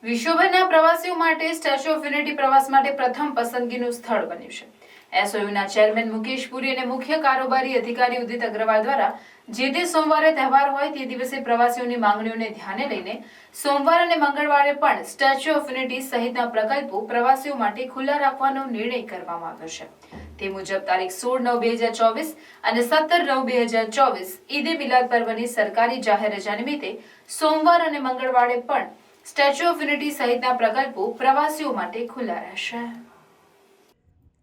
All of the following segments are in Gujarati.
વિશ્વભરના પ્રવાસીઓ માટે સ્ટેચ્યુ ઓફ યુનિટી પ્રવાસ માટે પ્રથમ પસંદગીનું સ્થળ બન્યું છે. એસઓયુના ચેરમેન મુકેશ પુરી અને મુખ્ય કારોબારી અધિકારી ઉદિત અગ્રવાલ દ્વારા જે તે સોમવારે તહેવાર હોય તે દિવસે પ્રવાસીઓની માંગણીઓને ધ્યાને લઈને સોમવાર અને મંગળવારે પણ સ્ટેચ્યુ ઓફ યુનિટી સહિતના પ્રકલ્પો પ્રવાસીઓ માટે ખુલ્લા રાખવાનો નિર્ણય કરવામાં આવ્યો છે. તે મુજબ તારીખ 16/9/2024 અને 17/9/2024 ઈદે મિલાદ પર્વની સરકારી જાહેર રજા નિમિત્તે સોમવાર અને મંગળવારે પણ સ્ટેચ્યુ ઓફ યુનિટી સહિતના પ્રકલ્પો પ્રવાસીઓ માટે ખુલ્લા રહેશે.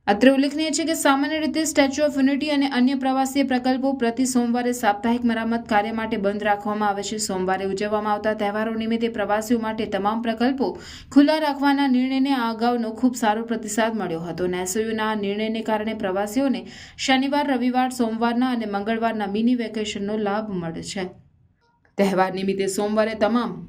અત્રે ઉલ્લેખનીય છે કે સામાન્ય રીતે સ્ટેચ્યુ ઓફ યુનિટી અને અન્ય પ્રવાસી પ્રકલ્પો પ્રતિ સોમવારે સાપ્તાહિક મરામત કાર્ય માટે બંધ રાખવામાં આવે છે. સોમવારે ઉજવવામાં આવતા તહેવારો નિમિત્તે પ્રવાસીઓ માટે તમામ પ્રકલ્પો ખુલ્લા રાખવાના નિર્ણયને આ અગાઉનો ખૂબ સારો પ્રતિસાદ મળ્યો હતો. એસઓયુના આ નિર્ણયને કારણે પ્રવાસીઓને શનિવાર, રવિવાર, સોમવારના અને મંગળવારના મિની વેકેશનનો લાભ મળે છે. તહેવાર નિમિત્તે સોમવારે તમામ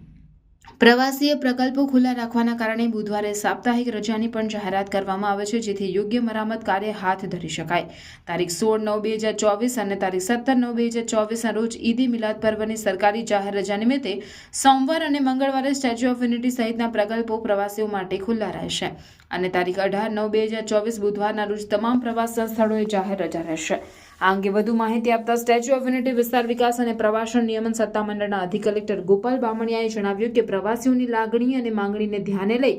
પ્રવાસીય પ્રકલ્પો ખુલ્લા રાખવાના કારણે બુધવારે સાપ્તાહિક રજાની પણ જાહેરાત કરવામાં આવે છે, જેથી યોગ્ય મરામત કાર્ય હાથ ધરી શકાય. તારીખ 16/9/2024 અને તારીખ 17/9/2024 રોજ ઈદે મિલાદ પર્વની સરકારી જાહેર રજા નિમિત્તે સોમવાર અને મંગળવારે સ્ટેચ્યુ ઓફ યુનિટી સહિતના પ્રકલ્પો પ્રવાસીઓ માટે ખુલ્લા રહેશે અને તારીખ 18/9/2024 બુધવારના રોજ તમામ પ્રવાસન સ્થળોએ જાહેર રજા રહેશે. આ અંગે વધુ માહિતી આપતા સ્ટેચ્યુ ઓફ યુનિટી વિસ્તાર વિકાસ અને પ્રવાસન નિયમન સત્તામંડળના અધિક કલેક્ટર ગોપાલ બામણિયાએ જણાવ્યું કે પ્રવાસીઓની લાગણી અને માંગણીને ધ્યાને લઈ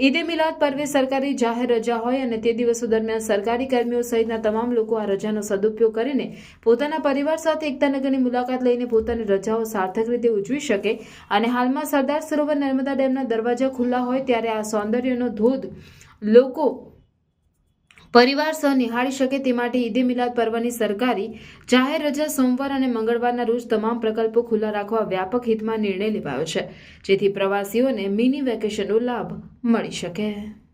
ઈદે મિલાદ પર્વે સરકારી જાહેર રજા હોય અને તે દિવસો દરમિયાન સરકારી કર્મીઓ સહિતના તમામ લોકો આ રજાનો સદુપયોગ કરીને પોતાના પરિવાર સાથે એકતાનગરની મુલાકાત લઈને પોતાની રજાઓ સાર્થક રીતે ઉજવી શકે અને હાલમાં સરદાર સરોવર નર્મદા ડેમના દરવાજા ખુલ્લા હોય ત્યારે આ સૌંદર્યનો ધોધ લોકો પરિવાર સહ નિહાળી શકે તે માટે ઈદે મિલાદ પર્વની સરકારી જાહેર રજા સોમવાર અને મંગળવારના રોજ તમામ પ્રકલ્પો ખુલ્લા રાખવા વ્યાપક હિતમાં નિર્ણય લેવાયો છે, જેથી પ્રવાસીઓને મિની વેકેશનનો લાભ મળી શકે.